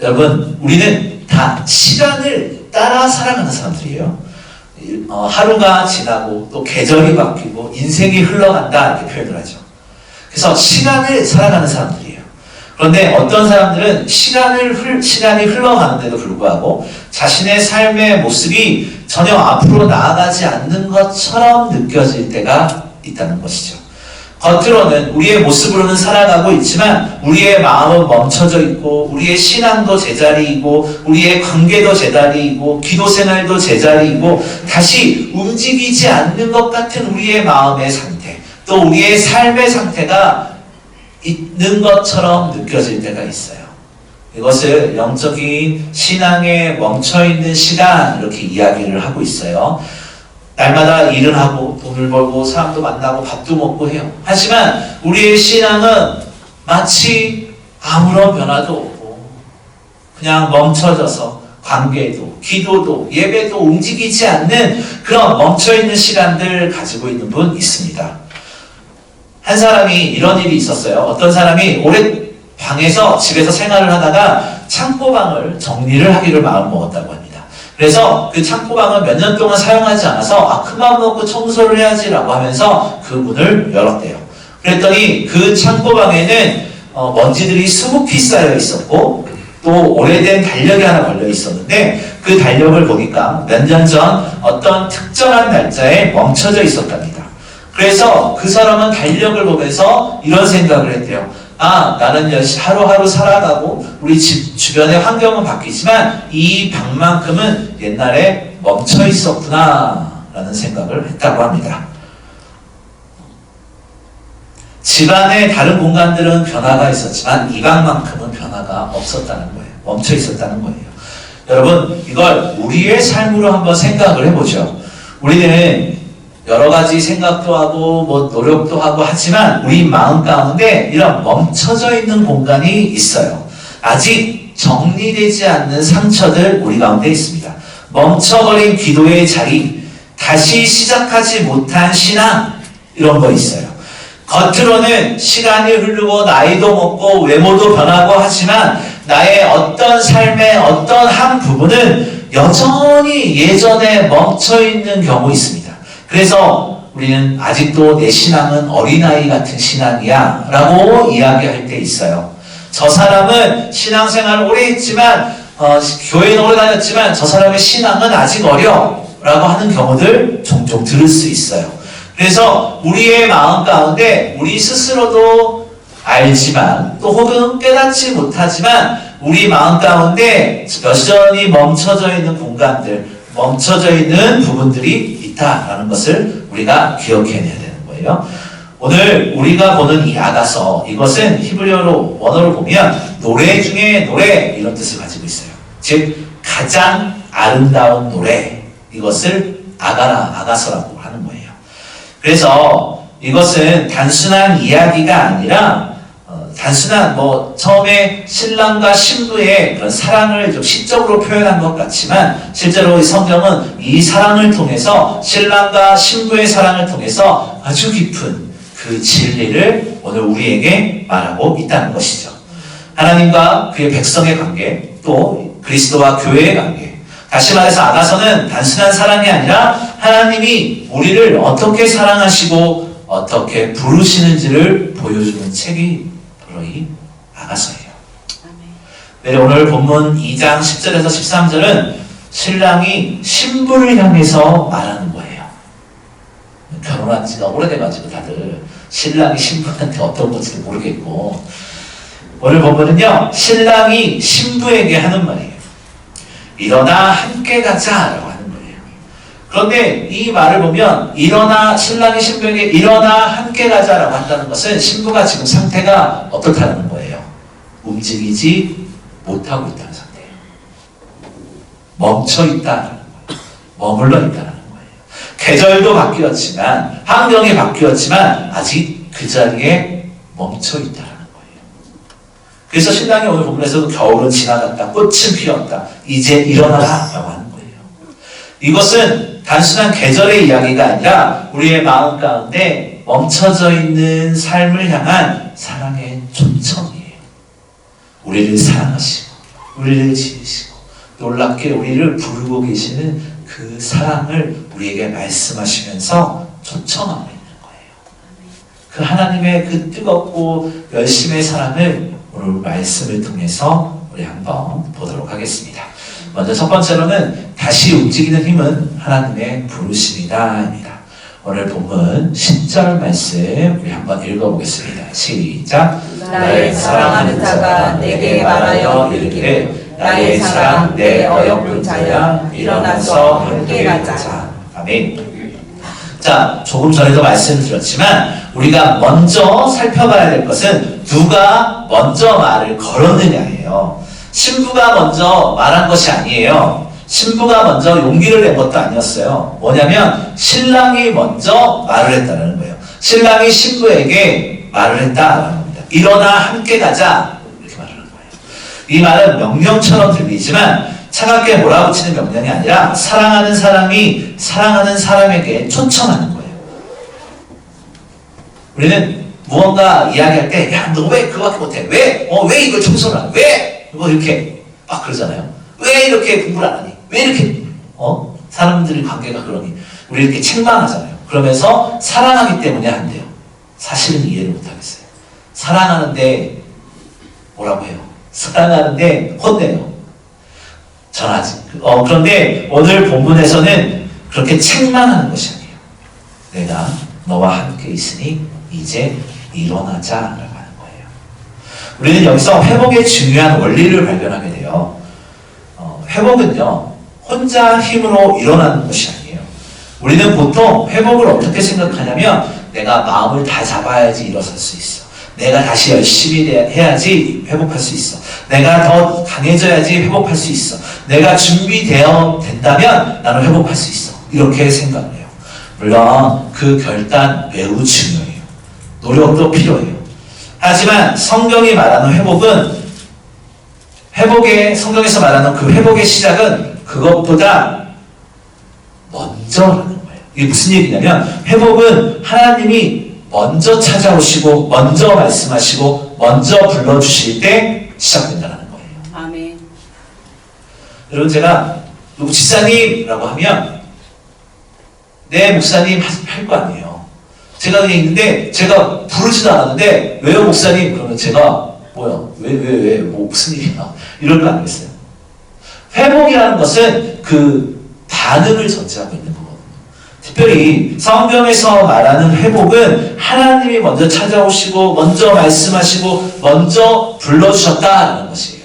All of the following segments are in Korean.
여러분, 우리는 다 시간을 따라 살아가는 사람들이에요. 하루가 지나고 또 계절이 바뀌고 인생이 흘러간다 이렇게 표현을 하죠. 그래서 시간을 살아가는 사람들이에요. 그런데 어떤 사람들은 시간이 흘러가는데도 불구하고 자신의 삶의 모습이 전혀 앞으로 나아가지 않는 것처럼 느껴질 때가 있다는 것이죠. 겉으로는 우리의 모습으로는 살아가고 있지만 우리의 마음은 멈춰져 있고 우리의 신앙도 제자리이고 우리의 관계도 제자리이고 기도 생활도 제자리이고 다시 움직이지 않는 것 같은 우리의 마음의 상태, 또 우리의 삶의 상태가 있는 것처럼 느껴질 때가 있어요. 이것을 영적인 신앙에 멈춰있는 시간 이렇게 이야기를 하고 있어요. 날마다 일을 하고 돈을 벌고 사람도 만나고 밥도 먹고 해요. 하지만 우리의 신앙은 마치 아무런 변화도 없고 그냥 멈춰져서 관계도 기도도 예배도 움직이지 않는 그런 멈춰있는 시간들 가지고 있는 분 있습니다. 한 사람이 이런 일이 있었어요. 어떤 사람이 오래 방에서 집에서 생활을 하다가 창고방을 정리를 하기를 마음먹었다고 합니다. 그래서 그 창고방을 몇 년 동안 사용하지 않아서 큰맘 먹고 청소를 해야지라고 하면서 그 문을 열었대요. 그랬더니 그 창고방에는 먼지들이 수북히 쌓여 있었고 또 오래된 달력이 하나 걸려 있었는데 그 달력을 보니까 몇 년 전 어떤 특정한 날짜에 멈춰져 있었답니다. 그래서 그 사람은 달력을 보면서 이런 생각을 했대요. 나는 하루하루 살아가고 우리 집 주변의 환경은 바뀌지만 이 방만큼은 옛날에 멈춰 있었구나 라는 생각을 했다고 합니다. 집안의 다른 공간들은 변화가 있었지만 이 방만큼은 변화가 없었다는 거예요. 멈춰 있었다는 거예요. 여러분, 이걸 우리의 삶으로 한번 생각을 해보죠. 우리는 여러 가지 생각도 하고 노력도 하고 하지만 우리 마음 가운데 이런 멈춰져 있는 공간이 있어요. 아직 정리되지 않는 상처들 우리 가운데 있습니다. 멈춰버린 기도의 자리, 다시 시작하지 못한 신앙, 이런 거 있어요. 겉으로는 시간이 흐르고 나이도 먹고 외모도 변하고 하지만 나의 어떤 삶의 어떤 한 부분은 여전히 예전에 멈춰있는 경우 있습니다. 그래서 우리는 아직도 내 신앙은 어린아이 같은 신앙이야 라고 이야기할 때 있어요. 저 사람은 신앙생활을 오래 했지만 교회는 오래 다녔지만 저 사람의 신앙은 아직 어려 라고 하는 경우들 종종 들을 수 있어요. 그래서 우리의 마음 가운데 우리 스스로도 알지만 또 혹은 깨닫지 못하지만 우리 마음 가운데 여전히 멈춰져 있는 공간들, 멈춰져 있는 부분들이 있다라는 것을 우리가 기억해내야 되는 거예요. 오늘 우리가 보는 이 아가서, 이것은 히브리어로 원어를 보면 노래 중에 노래 이런 뜻을 가지고 있어요. 즉 가장 아름다운 노래, 이것을 아가서라고 하는 거예요. 그래서 이것은 단순한 이야기가 아니라 단순한 처음에 신랑과 신부의 그런 사랑을 좀 시적으로 표현한 것 같지만 실제로 이 성경은 이 사랑을 통해서 신랑과 신부의 사랑을 통해서 아주 깊은 그 진리를 오늘 우리에게 말하고 있다는 것이죠. 하나님과 그의 백성의 관계, 또 그리스도와 교회의 관계, 다시 말해서 아가서는 단순한 사랑이 아니라 하나님이 우리를 어떻게 사랑하시고 어떻게 부르시는지를 보여주는 책이 바로 이 아가서예요. 네, 오늘 본문 2장 10절에서 13절은 신랑이 신부를 향해서 말하는 거예요. 결혼한 지가 오래돼가지고 다들 신랑이 신부한테 어떤 건지도 모르겠고, 오늘 본문은요 신랑이 신부에게 하는 말이에요. 일어나 함께 가자라고 하는 거예요. 그런데 이 말을 보면 신랑이 신부에게 일어나 함께 가자라고 한다는 것은 신부가 지금 상태가 어떻다는 거예요? 움직이지 못하고 있다는 상태예요. 멈춰 있다는 거예요. 머물러 있다는 거예요. 계절도 바뀌었지만, 환경이 바뀌었지만 아직 그 자리에 멈춰 있다는 거예요. 그래서 신랑이 오늘 본문에서도 겨울은 지나갔다, 꽃은 피었다, 이제 일어나라 라고 하는 거예요. 이것은 단순한 계절의 이야기가 아니라 우리의 마음 가운데 멈춰져 있는 삶을 향한 사랑의 초청이에요. 우리를 사랑하시고 우리를 지으시고 놀랍게 우리를 부르고 계시는 그 사랑을 우리에게 말씀하시면서 초청하고 있는 거예요. 그 하나님의 그 뜨겁고 열심의 사랑을 오늘 말씀을 통해서 우리 한번 보도록 하겠습니다. 먼저 첫 번째로는 다시 움직이는 힘은 하나님의 부르심이다입니다. 오늘 본문 10절 말씀 우리 한번 읽어보겠습니다. 시작. 나의 사랑하는 자가 내게 말하여 이르기를 나의 사랑 내 어여쁜 자야 일어나서 함께 가자. 아멘. 자, 조금 전에도 말씀드렸지만 우리가 먼저 살펴봐야 될 것은 누가 먼저 말을 걸었느냐예요. 신부가 먼저 말한 것이 아니에요. 신부가 먼저 용기를 낸 것도 아니었어요. 뭐냐면 신랑이 먼저 말을 했다는 거예요. 신랑이 신부에게 말을 했다라는 겁니다. 일어나 함께 가자 이렇게 말을 하는 거예요. 이 말은 명령처럼 들리지만 차갑게 몰아붙이는 명령이 아니라 사랑하는 사람이 사랑하는 사람에게 초청하는 거예요. 우리는 무언가 이야기할 때 야, 너 왜 그거밖에 못해? 왜? 왜 이걸 청소를 안 해? 왜? 뭐 이렇게 막 그러잖아요. 왜 이렇게 공부를 안 하니? 왜 이렇게 사람들의 관계가 그러니? 우리 이렇게 책망하잖아요. 그러면서 사랑하기 때문에 안 돼요. 사실은 이해를 못 하겠어요. 사랑하는데 뭐라고 해요? 사랑하는데 혼내요. 전하지. 그런데 오늘 본문에서는 그렇게 책망하는 것이 아니에요. 내가 너와 함께 있으니 이제 일어나자라고 하는 거예요. 우리는 여기서 회복의 중요한 원리를 발견하게 돼요. 회복은요, 혼자 힘으로 일어나는 것이 아니에요. 우리는 보통 회복을 어떻게 생각하냐면 내가 마음을 다 잡아야지 일어설 수 있어. 내가 다시 열심히 해야지 회복할 수 있어. 내가 더 강해져야지 회복할 수 있어. 내가 된다면 나는 회복할 수 있어. 이렇게 생각을 해요. 물론 그 결단 매우 중요해요. 노력도 필요해요. 하지만 성경이 말하는 성경에서 말하는 그 회복의 시작은 그것보다 먼저라는 거예요. 이게 무슨 얘기냐면 회복은 하나님이 먼저 찾아오시고 먼저 말씀하시고 먼저 불러주실 때 시작된다는 거예요. 아멘. 여러분 제가 누구 집사님이라고 하면 네 목사님 할 거 아니에요. 제가 그냥 있는데 제가 부르지도 않았는데 왜요 목사님? 그러면 제가 뭐야? 왜? 뭐 무슨 일이야? 이럴 거 아니겠어요? 회복이라는 것은 그 반응을 전제하고 있는 거거든요. 특별히 성경에서 말하는 회복은 하나님이 먼저 찾아오시고 먼저 말씀하시고 먼저 불러주셨다라는 것이에요.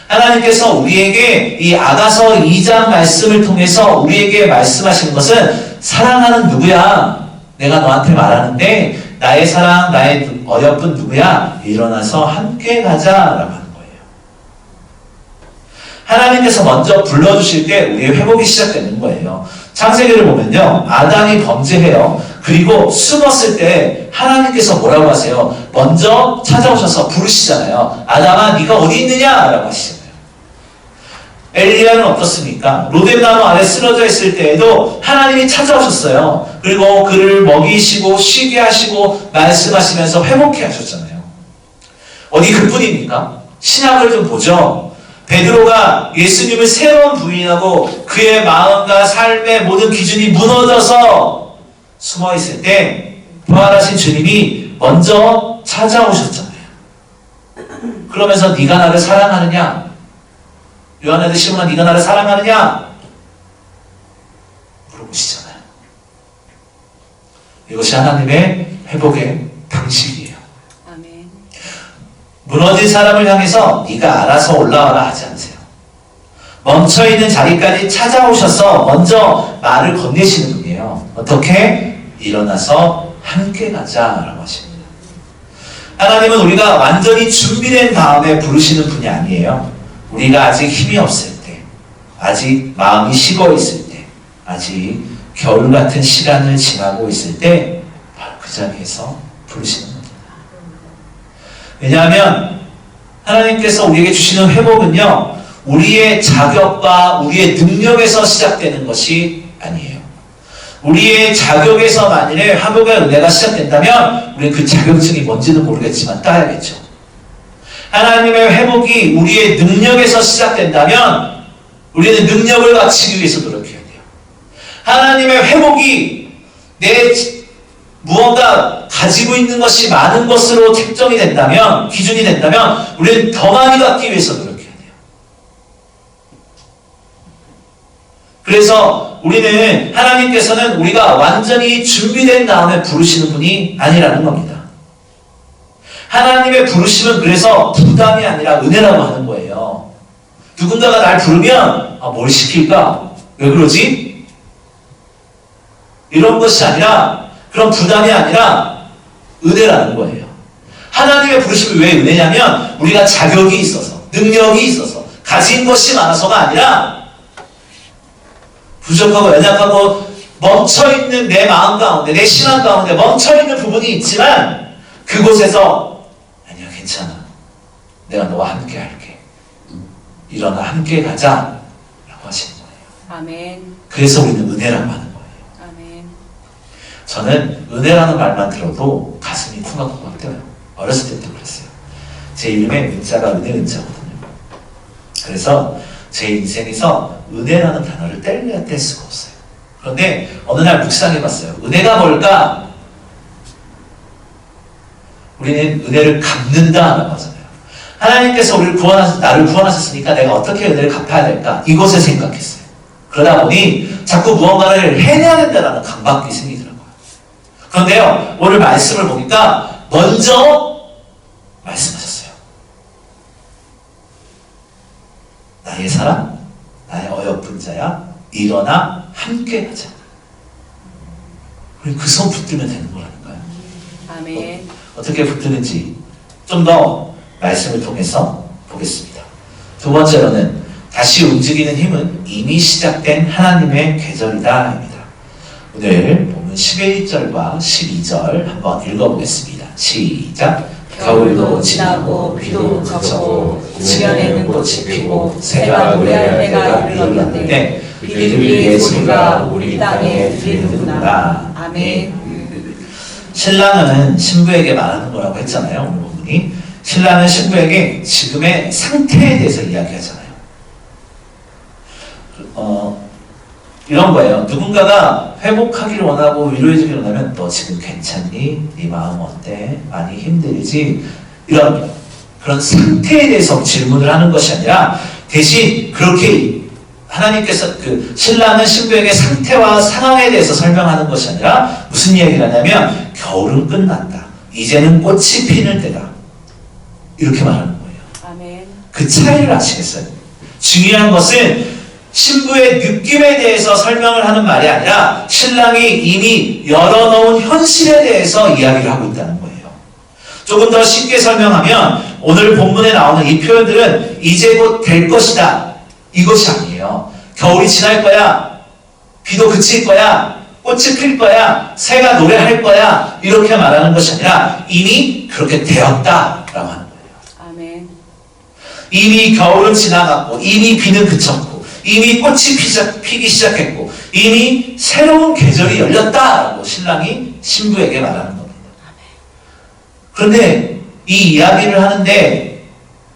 하나님께서 우리에게 이 아가서 2장 말씀을 통해서 우리에게 말씀하시는 것은 사랑하는 누구야? 내가 너한테 말하는데 나의 사랑, 나의 어여쁜 누구야? 일어나서 함께 가자라고 하는 거예요. 하나님께서 먼저 불러주실 때 우리의 회복이 시작되는 거예요. 창세기를 보면요. 아담이 범죄해요. 그리고 숨었을 때 하나님께서 뭐라고 하세요? 먼저 찾아오셔서 부르시잖아요. 아담아 네가 어디 있느냐? 라고 하시잖아요. 엘리야는 어떻습니까? 로뎀나무 아래 쓰러져 있을 때에도 하나님이 찾아오셨어요. 그리고 그를 먹이시고 쉬게 하시고 말씀하시면서 회복해 하셨잖아요. 어디 그뿐입니까? 신약을 좀 보죠. 베드로가 예수님을 세 번 부인하고 그의 마음과 삶의 모든 기준이 무너져서 숨어 있을 때 부활하신 주님이 먼저 찾아오셨잖아요. 그러면서 네가 나를 사랑하느냐? 요한에게 시몬아 네가 나를 사랑하느냐? 물어보시잖아요. 이것이 하나님의 회복의 방식이에요. 아멘. 무너진 사람을 향해서 네가 알아서 올라와라 하지 않으세요. 멈춰있는 자리까지 찾아오셔서 먼저 말을 건네시는 분이에요. 어떻게? 일어나서 함께 가자라고 하십니다. 하나님은 우리가 완전히 준비된 다음에 부르시는 분이 아니에요. 우리가 아직 힘이 없을 때, 아직 마음이 식어 있을 때, 아직 겨울 같은 시간을 지나고 있을 때 바로 그 자리에서 부르시는 겁니다. 왜냐하면 하나님께서 우리에게 주시는 회복은요, 우리의 자격과 우리의 능력에서 시작되는 것이 아니에요. 우리의 자격에서 만일에 회복의 은혜가 시작된다면 우리는 그 자격증이 뭔지는 모르겠지만 따야겠죠. 하나님의 회복이 우리의 능력에서 시작된다면 우리는 능력을 갖추기 위해서 노력해야 돼요. 하나님의 회복이 내 무언가 가지고 있는 것이 많은 것으로 책정이 된다면, 기준이 된다면 우리는 더 많이 갖기 위해서 노력해야 돼요. 그래서 우리는 하나님께서는 우리가 완전히 준비된 다음에 부르시는 분이 아니라는 겁니다. 하나님의 부르심은 그래서 부담이 아니라 은혜라고 하는 거예요. 누군가가 날 부르면 뭘 시킬까? 왜 그러지? 이런 것이 아니라, 그런 부담이 아니라 은혜라는 거예요. 하나님의 부르심이 왜 은혜냐면 우리가 자격이 있어서, 능력이 있어서, 가진 것이 많아서가 아니라 부족하고 연약하고 멈춰있는 내 마음 가운데, 내 신앙 가운데 멈춰있는 부분이 있지만 그곳에서 아니야, 괜찮아, 내가 너와 함께 할게, 일어나 함께 가자 라고 하시는 거예요. 아멘. 그래서 우리는 은혜라고 하는 거예요. 아멘. 저는 은혜라는 말만 들어도 가슴이 쿵박쿵박 뛰어요. 어렸을 때부터 그랬어요. 제 이름의 은자가 은혜 은자거든요. 그래서 제 인생에서 은혜라는 단어를 뗄 수가 없어요. 그런데 어느 날 묵상해봤어요. 은혜가 뭘까? 우리는 은혜를 갚는다라고 하잖아요. 하나님께서 나를 구원하셨으니까 내가 어떻게 은혜를 갚아야 될까? 이것을 생각했어요. 그러다 보니 자꾸 무언가를 해내야 된다는 강박이 생기더라고요. 그런데요, 오늘 말씀을 보니까 먼저 말씀하셨어요. 나의 사랑, 나의 어여쁜 자야, 일어나 함께 하자. 우리 그 손 붙들면 되는 거라니까요. 아멘. 어떻게 붙드는지 좀 더 말씀을 통해서 보겠습니다. 두 번째로는 다시 움직이는 힘은 이미 시작된 하나님의 계절이다 입니다. 오늘 보면 11절과 12절 한번 읽어보겠습니다. 시작. 겨울도 지나고 비도 그쳤고 지면에는 꽃이 피고 새가 노래할 때가 이르렀는데 비둘기의 소리가 우리 땅에 들리는구나. 아멘. 신랑은 신부에게 말하는 거라고 했잖아요. 오늘 본문이. 신랑은 신부에게 지금의 상태에 대해서 이야기하잖아요. 이런 거예요. 누군가가 회복하기를 원하고 위로해주기를 원하면 너 지금 괜찮니? 네 마음 어때? 많이 힘들지? 이런 그런 상태에 대해서 질문을 하는 것이 아니라 대신 그렇게 하나님께서 그 신랑은 신부에게 상태와 상황에 대해서 설명하는 것이 아니라 무슨 이야기를 하냐면 겨울은 끝났다. 이제는 꽃이 피는 때다. 이렇게 말하는 거예요. 아멘. 그 차이를 아시겠어요? 중요한 것은 신부의 느낌에 대해서 설명을 하는 말이 아니라 신랑이 이미 열어놓은 현실에 대해서 이야기를 하고 있다는 거예요. 조금 더 쉽게 설명하면 오늘 본문에 나오는 이 표현들은 이제 곧 될 것이다. 이것이 아니에요. 겨울이 지날 거야. 비도 그칠 거야. 꽃이 필 거야. 새가 노래할 거야. 이렇게 말하는 것이 아니라 이미 그렇게 되었다라고 하는 거예요. 아멘. 이미 겨울은 지나갔고 이미 비는 그쳤고 이미 꽃이 피기 시작했고 이미 새로운 계절이 열렸다라고 신랑이 신부에게 말하는 겁니다. 그런데 이 이야기를 하는데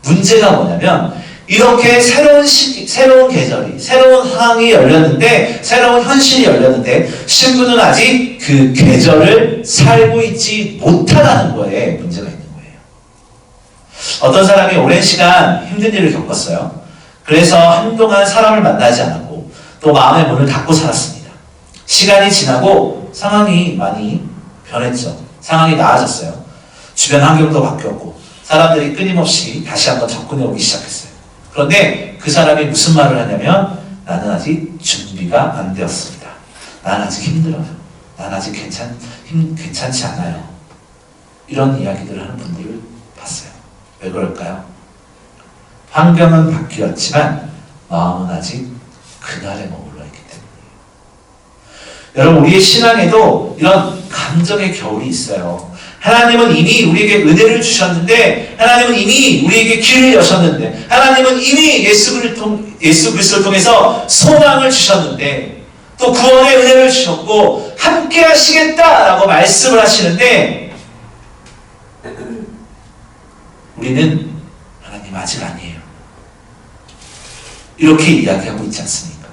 문제가 뭐냐면 이렇게 새로운 시기, 새로운 계절이, 새로운 상황이 열렸는데, 새로운 현실이 열렸는데 신부는 아직 그 계절을 살고 있지 못하다는 거에 문제가 있는 거예요. 어떤 사람이 오랜 시간 힘든 일을 겪었어요. 그래서 한동안 사람을 만나지 않았고 또 마음의 문을 닫고 살았습니다. 시간이 지나고 상황이 많이 변했죠. 상황이 나아졌어요. 주변 환경도 바뀌었고 사람들이 끊임없이 다시 한번 접근해 오기 시작했어요. 그런데 그 사람이 무슨 말을 하냐면 나는 아직 준비가 안 되었습니다. 나는 아직 힘들어요. 나는 아직 괜찮지 않아요. 이런 이야기들을 하는 분들을 봤어요. 왜 그럴까요? 환경은 바뀌었지만 마음은 아직 그날에 머물러 있기 때문이에요. 여러분, 우리의 신앙에도 이런 감정의 겨울이 있어요. 하나님은 이미 우리에게 은혜를 주셨는데, 하나님은 이미 우리에게 길을 여셨는데, 하나님은 이미 예수 그리스도를 통해서 소망을 주셨는데, 또 구원의 은혜를 주셨고 함께 하시겠다라고 말씀을 하시는데 우리는 하나님 아직 아니에요. 이렇게 이야기하고 있지 않습니까?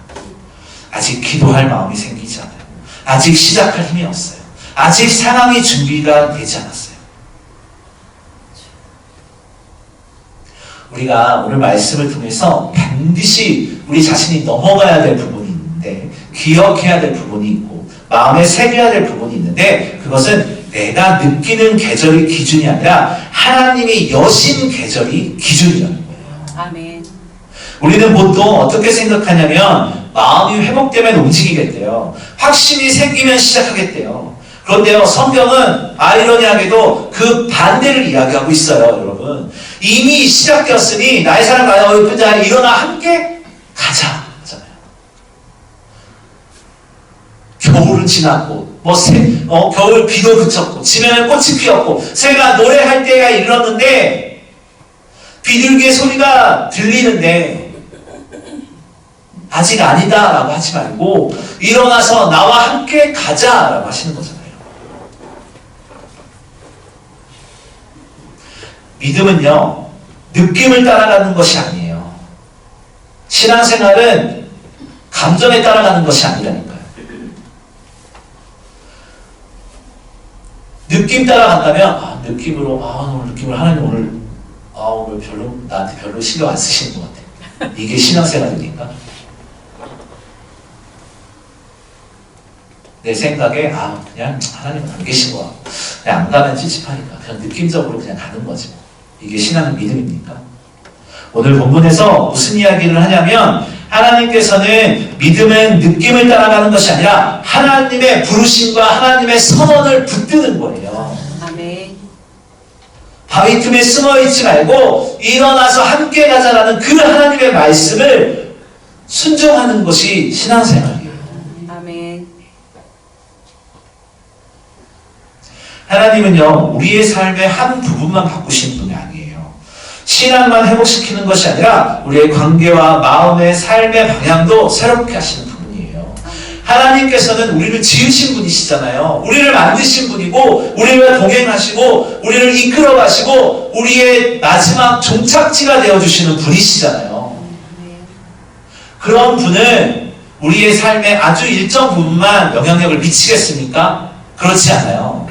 아직 기도할 마음이 생기지 않아요. 아직 시작할 힘이 없어요. 아직 상황이 준비가 되지 않았어요. 우리가 오늘 말씀을 통해서 반드시 우리 자신이 넘어가야 될 부분이 있는데, 기억해야 될 부분이 있고 마음에 새겨야 될 부분이 있는데, 그것은 내가 느끼는 계절이 기준이 아니라 하나님이 여신 계절이 기준이라는 거예요. 아멘. 우리는 보통 어떻게 생각하냐면 마음이 회복되면 움직이겠대요. 확신이 생기면 시작하겠대요. 그런데요, 성경은 아이러니하게도 그 반대를 이야기하고 있어요. 여러분, 이미 시작되었으니 나의 사랑 나의 어여쁜 자야 일어나 함께 가자 하잖아요. 겨울은 지났고 겨울 비도 그쳤고 지면에 꽃이 피었고 새가 노래할 때가 이르렀는데, 비둘기의 소리가 들리는데 아직 아니다 라고 하지 말고 일어나서 나와 함께 가자 라고 하시는 거잖아요. 믿음은요, 느낌을 따라가는 것이 아니에요. 신앙생활은 감정에 따라가는 것이 아니라니까요. 느낌 따라간다면 느낌으로 오늘 느낌을 하나님 오늘 별로 나한테 별로 신경 안 쓰시는 것 같아. 이게 신앙생활입니까? 내 생각에 그냥 하나님은 안 계신 것 같고 그냥 안 가면 찝찝하니까 그냥 느낌적으로 그냥 가는 거지. 이게 신앙의 믿음입니까? 오늘 본문에서 무슨 이야기를 하냐면, 하나님께서는 믿음은 느낌을 따라가는 것이 아니라 하나님의 부르심과 하나님의 선언을 붙드는 거예요. 아멘. 바위 틈에 숨어있지 말고 일어나서 함께 가자라는 그 하나님의 말씀을 순종하는 것이 신앙생활이에요. 아멘. 하나님은요, 우리의 삶의 한 부분만 바꾸시는 분이 아니에요. 신앙만 회복시키는 것이 아니라 우리의 관계와 마음의 삶의 방향도 새롭게 하시는 분이에요. 하나님께서는 우리를 지으신 분이시잖아요. 우리를 만드신 분이고 우리와 동행하시고 우리를 이끌어 가시고 우리의 마지막 종착지가 되어주시는 분이시잖아요. 그런 분은 우리의 삶의 아주 일정 부분만 영향력을 미치겠습니까? 그렇지 않아요.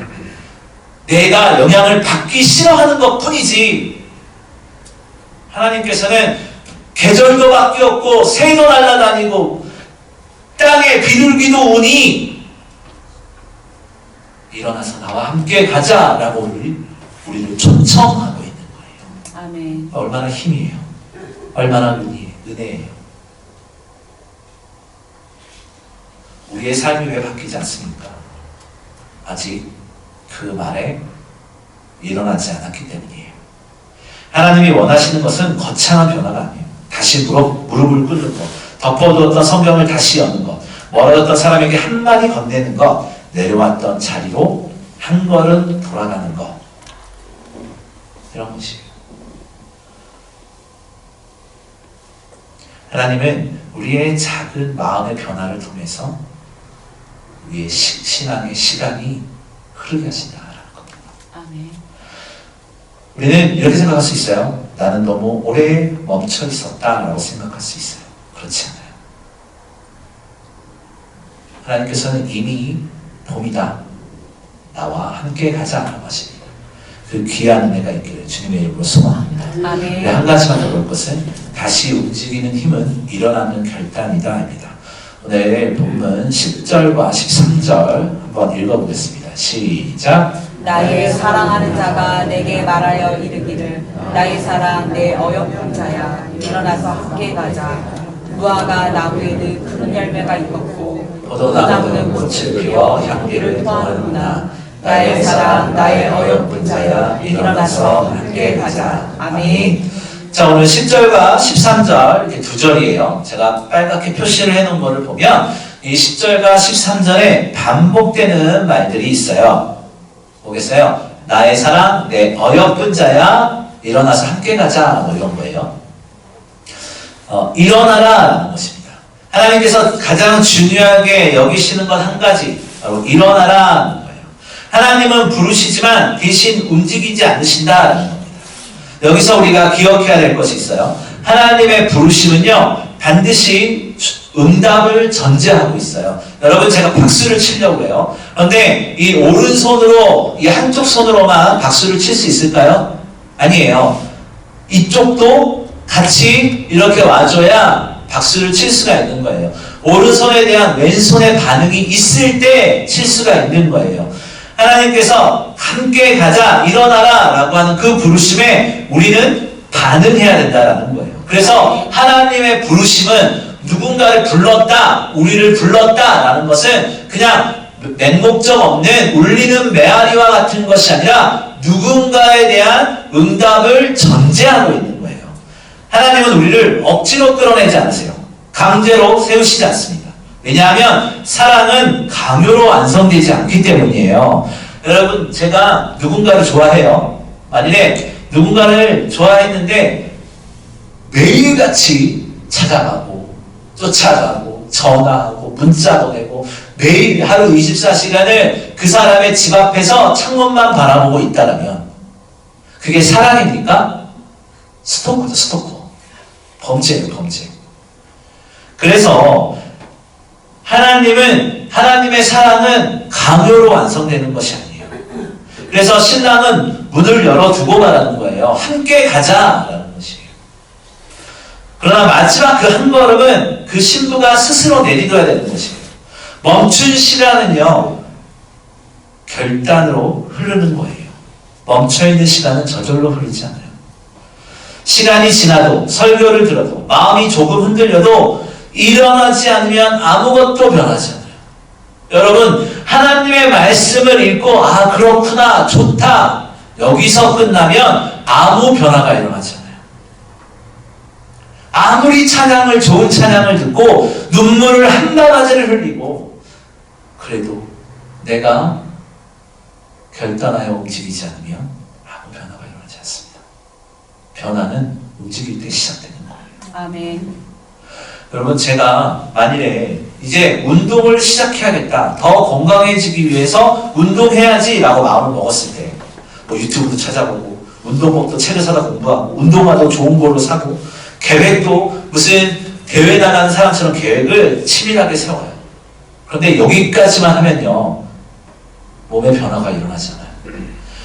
내가 영향을 받기 싫어하는 것 뿐이지, 하나님께서는 계절도 바뀌었고 새도 날아다니고 땅에 비둘기도 오니 일어나서 나와 함께 가자라고 우리를 초청하고 있는 거예요. 아멘. 얼마나 힘이에요. 얼마나 은혜예요. 우리의 삶이 왜 바뀌지 않습니까? 아직 그 말에 일어나지 않았기 때문이에요. 하나님이 원하시는 것은 거창한 변화가 아니에요. 다시 무릎을 꿇는 것, 덮어두었던 성경을 다시 여는 것, 멀어졌던 사람에게 한마디 건네는 것, 내려왔던 자리로 한 걸음 돌아가는 것, 이런 것이에요. 하나님은 우리의 작은 마음의 변화를 통해서 우리의 신앙의 시간이 흐르게 하신다라는 겁니다. 아멘. 우리는 이렇게 생각할 수 있어요. 나는 너무 오래 멈춰 있었다라고 생각할 수 있어요. 그렇지 않아요. 하나님께서는 이미 봄이다, 나와 함께 가자라고 하십니다. 그 귀한 은혜가 있기를 주님의 이름으로 소망합니다. 아멘. 한 가지만 더 볼 것은 다시 움직이는 힘은 일어나는 결단이다입니다. 오늘 본문 10절과 13절 한번 읽어보겠습니다. 시작. 나의 사랑하는 자가 내게 말하여 이르기를 나의 사랑 내 어여쁜 자야 일어나서 함께 가자. 무화과 나무에는 푸른 열매가 익었고 포도나무는 꽃을 피워 향기를 더하는구나. 나의 사랑 나의 어여쁜 자야 일어나서 함께 가자. 아멘. 자, 오늘 10절과 13절 이렇게 두 절이에요. 제가 빨갛게 표시를 해놓은 거를 보면 이 10절과 13절에 반복되는 말들이 있어요. 보겠어요? 나의 사랑 내 어여쁜 자야 일어나서 함께 가자, 뭐 이런 거예요. 일어나라라는 것입니다. 하나님께서 가장 중요하게 여기시는 것 한 가지, 바로 일어나라는 거예요. 하나님은 부르시지만 대신 움직이지 않으신다라는 겁니다. 여기서 우리가 기억해야 될 것이 있어요. 하나님의 부르심은요, 반드시 응답을 전제하고 있어요. 여러분, 제가 박수를 치려고 해요. 그런데 이 오른손으로, 이 한쪽 손으로만 박수를 칠 수 있을까요? 아니에요. 이쪽도 같이 이렇게 와줘야 박수를 칠 수가 있는 거예요. 오른손에 대한 왼손의 반응이 있을 때 칠 수가 있는 거예요. 하나님께서 함께 가자, 일어나라 라고 하는 그 부르심에 우리는 반응해야 된다라는 거예요. 그래서 하나님의 부르심은 누군가를 불렀다, 우리를 불렀다라는 것은 그냥 맹목적 없는 울리는 메아리와 같은 것이 아니라 누군가에 대한 응답을 전제하고 있는 거예요. 하나님은 우리를 억지로 끌어내지 않으세요. 강제로 세우시지 않습니다. 왜냐하면 사랑은 강요로 완성되지 않기 때문이에요. 여러분, 제가 누군가를 좋아해요. 만일에 누군가를 좋아했는데 매일같이 찾아가고 쫓아가고 전화하고 문자 보내고 매일 하루 24시간을 그 사람의 집 앞에서 창문만 바라보고 있다라면 그게 사랑입니까? 스토커죠, 스토커. 범죄예요, 범죄. 그래서 하나님의 사랑은 강요로 완성되는 것이 아니에요. 그래서 신랑은 문을 열어두고 가라는 거예요. 함께 가자라는 것이에요. 그러나 마지막 그 한 걸음은 그 신부가 스스로 내딛어야 되는 것이에요. 멈춘 시간은요, 결단으로 흐르는 거예요. 멈춰있는 시간은 저절로 흐르지 않아요. 시간이 지나도, 설교를 들어도, 마음이 조금 흔들려도 일어나지 않으면 아무것도 변하지 않아요. 여러분, 하나님의 말씀을 읽고 아, 그렇구나, 좋다, 여기서 끝나면 아무 변화가 일어나지 않아요. 아무리 찬양을, 좋은 찬양을 듣고 눈물을 한 바가지를 흘리고 그래도 내가 결단하여 움직이지 않으면 아무 변화가 일어나지 않습니다. 변화는 움직일 때 시작되는 거예요. 아멘. 여러분, 제가 만일에 이제 운동을 시작해야겠다, 더 건강해지기 위해서 운동해야지 라고 마음을 먹었을 때 뭐 유튜브도 찾아보고 운동법도 책을 사다 공부하고 운동화도 좋은 걸로 사고 계획도 무슨 대회 나가는 사람처럼 계획을 치밀하게 세워요. 그런데 여기까지만 하면요, 몸에 변화가 일어나지 않아요.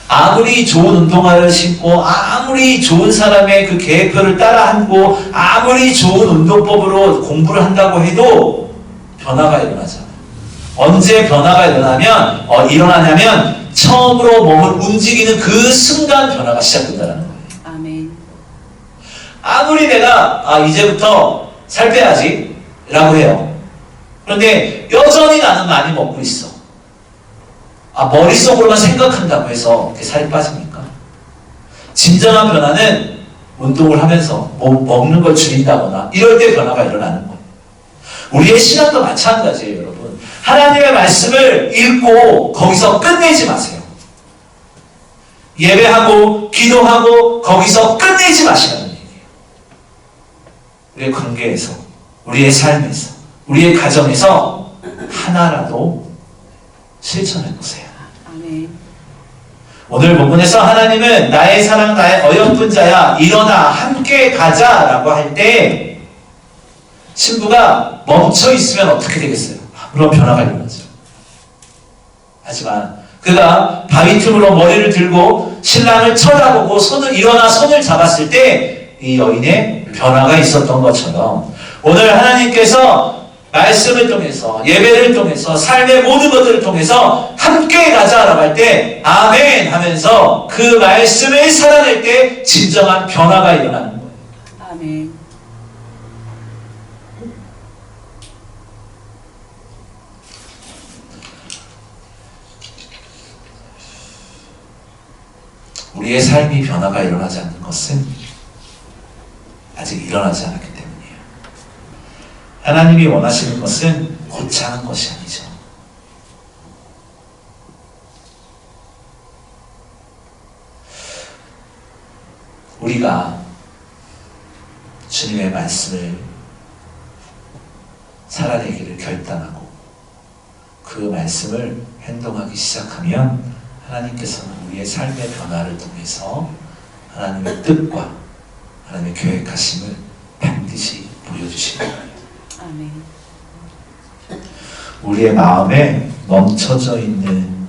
아무리 좋은 운동화를 신고 아무리 좋은 사람의 그 계획표를 따라하고 아무리 좋은 운동법으로 공부를 한다고 해도 변화가 일어나지 않아요. 언제 변화가 일어나냐면 처음으로 몸을 움직이는 그 순간 변화가 시작된다는 거예요. 아멘. 아무리 내가 이제부터 살 빼야지 라고 해요. 그런데 여전히 나는 많이 먹고 있어. 머릿속으로만 생각한다고 해서 살이 빠집니까? 진정한 변화는 운동을 하면서 먹는 걸 줄인다거나 이럴 때 변화가 일어나는 거예요. 우리의 신앙도 마찬가지예요, 여러분. 하나님의 말씀을 읽고 거기서 끝내지 마세요. 예배하고 기도하고 거기서 끝내지 마시라는 얘기예요. 우리의 관계에서, 우리의 삶에서, 우리의 가정에서 하나라도 실천해 보세요. 아멘. 오늘 본문에서 하나님은 나의 사랑, 나의 어여쁜 자야, 일어나 함께 가자 라고 할 때 신부가 멈춰 있으면 어떻게 되겠어요? 물론 변화가 일어나죠. 하지만 그가 바위 틈으로 머리를 들고 신랑을 쳐다보고 일어나 손을 잡았을 때 이 여인의 변화가 있었던 것처럼 오늘 하나님께서 말씀을 통해서, 예배를 통해서, 삶의 모든 것들을 통해서 함께 가자라고 할 때 아멘 하면서 그 말씀을 살아낼 때 진정한 변화가 일어나는 거예요. 아멘. 우리의 삶이 변화가 일어나지 않는 것은 아직 일어나지 않았기 때문이에요. 하나님이 원하시는 것은 고치는 것이 아니죠. 우리가 주님의 말씀을 살아내기를 결단하고 그 말씀을 행동하기 시작하면 하나님께서는 우리의 삶의 변화를 통해서 하나님의 뜻과 하나님의 계획하심을 반드시 보여주시는 거예요. 아멘. 우리의 마음에 멈춰져 있는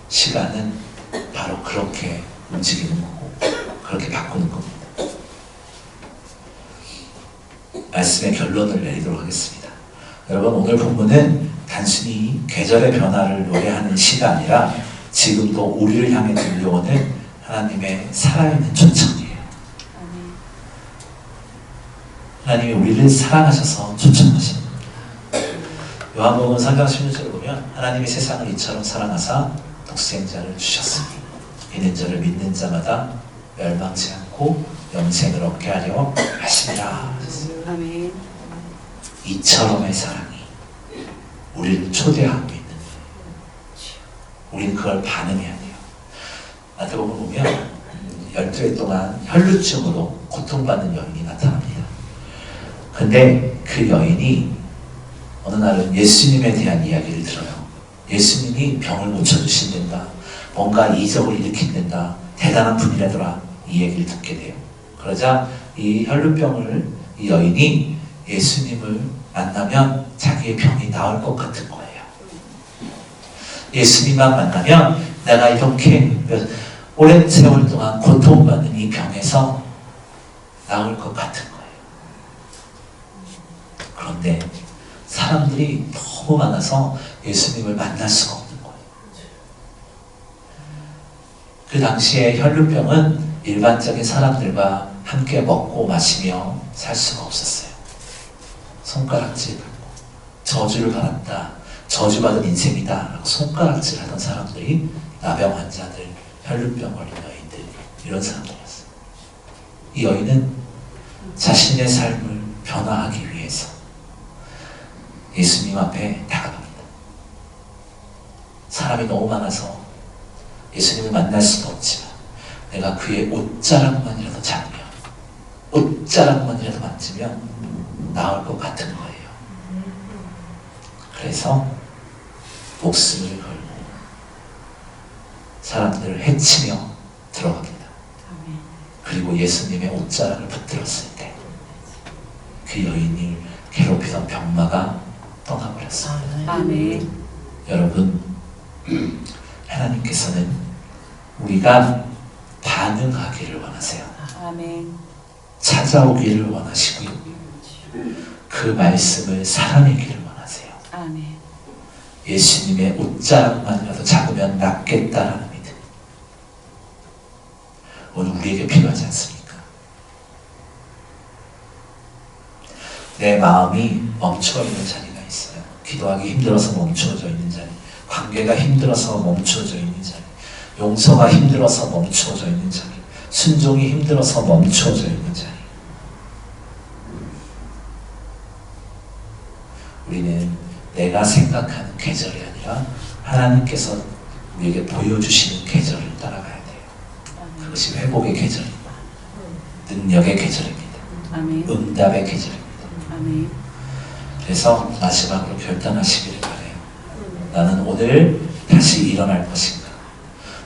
시간은 바로 그렇게 움직이는 거고 그렇게 바꾸는 겁니다. 말씀의 결론을 내리도록 하겠습니다. 여러분, 오늘 본문은 단순히 계절의 변화를 노래하는 시가 아니라 지금도 우리를 향해 들려오는 하나님의 살아있는 초청이에요. 아멘. 하나님이 우리를 사랑하셔서 초청하시는 겁니다. 요한복음 3장 16절을 보면 하나님이 세상을 이처럼 사랑하사 독생자를 주셨으니 이는 저를 믿는 자마다 멸망치 않고 영생을 얻게 하려 하심이라 하셨어요. 아멘. 이처럼의 사랑이 우리를 초대하고 있는 거예요. 우리는 그걸 반응해야 돼요. 마태복음 보면 12해 동안 혈루증으로 고통받는 여인이 나타납니다. 근데 그 여인이 어느 날은 예수님에 대한 이야기를 들어요. 예수님이 병을 고쳐주신단다. 뭔가 이적을 일으킨단다. 대단한 분이라더라. 이 얘기를 듣게 돼요. 그러자 이 혈루병을 이 여인이 예수님을 만나면 자기의 병이 나을 것 같은 거예요. 예수님만 만나면 내가 이렇게 오랜 세월 동안 고통받는 이 병에서 나을 것 같은 거예요. 그런데 사람들이 너무 많아서 예수님을 만날 수가 없는 거예요. 그 당시에 혈루병은 일반적인 사람들과 함께 먹고 마시며 살 수가 없었어요. 손가락질 받고 저주를 받았다. 저주받은 인생이다 라고 손가락질 하던 사람들이 나병 환자들, 혈루병 걸린 여인들, 이런 사람들이었어요. 이 여인은 자신의 삶을 변화하기 위해서 예수님 앞에 다가갑니다. 사람이 너무 많아서 예수님을 만날 수가 없지만 내가 그의 옷자락만이라도 잡으면, 옷자락만이라도 만지면 나을 것 같은 거예요. 그래서 목숨을 걸고 사람들을 해치며 들어갑니다. 그리고 예수님의 옷자락을 붙들었을 때 그 여인을 괴롭히던 병마가 떠나버렸습니다. 아멘. 여러분, 하나님께서는 우리가 반응하기를 원하세요. 아멘. 찾아오기를 원하시고요. 그 말씀을 살아내기를 원하세요. 아멘. 예수님의 옷자락만이라도 잡으면 낫겠다라는 믿음. 오늘 우리에게 필요하지 않습니까? 내 마음이 멈춰 있는 자리가 있어요. 기도하기 힘들어서 멈추어져 있는 자리, 관계가 힘들어서 멈추어져 있는 자리, 용서가 힘들어서 멈추어져 있는 자리, 순종이 힘들어서 멈추어져 있는 자리. 우리는 내가 생각하는 계절이 아니라 하나님께서 우리에게 보여주시는 계절을 따라가야 돼요. 그것이 회복의 계절입니다. 능력의 계절입니다. 아멘. 응답의 계절입니다. 아멘. 그래서 마지막으로 결단하시기를 바라요. 나는 오늘 다시 일어날 것인가?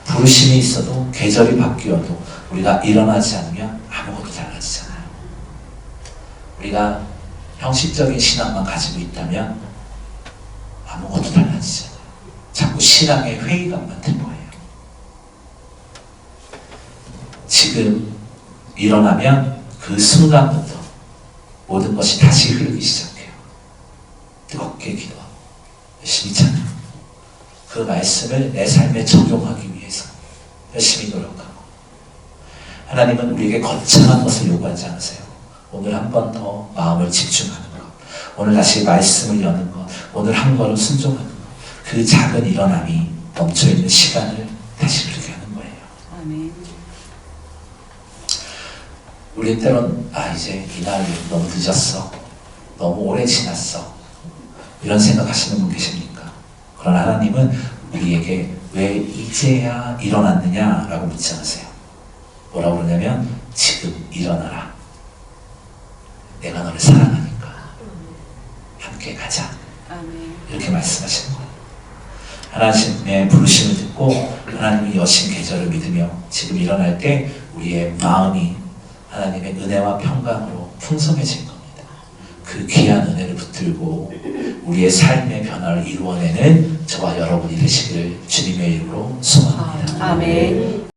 부르심이 있어도 계절이 바뀌어도 우리가 일어나지 않으면 아무것도 달라지잖아요. 우리가 형식적인 신앙만 가지고 있다면 아무것도 달라지잖아요. 자꾸 신앙의 회의감만 들 거예요. 지금 일어나면 그 순간부터 모든 것이 다시 흐르기 시작해요. 뜨겁게 기도하고 열심히 찬양, 그 말씀을 내 삶에 적용하기 위해서 열심히 노력하고. 하나님은 우리에게 거창한 것을 요구하지 않으세요. 오늘 한 번 더 마음을 집중하는 것, 오늘 다시 말씀을 여는 것, 오늘 한 걸음 순종하는 것, 그 작은 일어남이 멈춰있는 시간을 다시 흐르게 하는 거예요. 아멘. 우리 때론 이제 이날 너무 늦었어, 너무 오래 지났어, 이런 생각하시는 분 계십니까? 그러나 하나님은 우리에게 왜 이제야 일어났느냐라고 묻지 않으세요. 뭐라고 그러냐면 지금 일어나라. 내가 너를 사랑하니까 함께 가자. 아멘. 이렇게 말씀하시는 거예요. 하나님의 부르심을 듣고 하나님의 여신 계절을 믿으며 지금 일어날 때 우리의 마음이 하나님의 은혜와 평강으로 풍성해질 겁니다. 그 귀한 은혜를 붙들고 우리의 삶의 변화를 이루어내는 저와 여러분이 되시기를 주님의 이름으로 소망합니다. 아멘.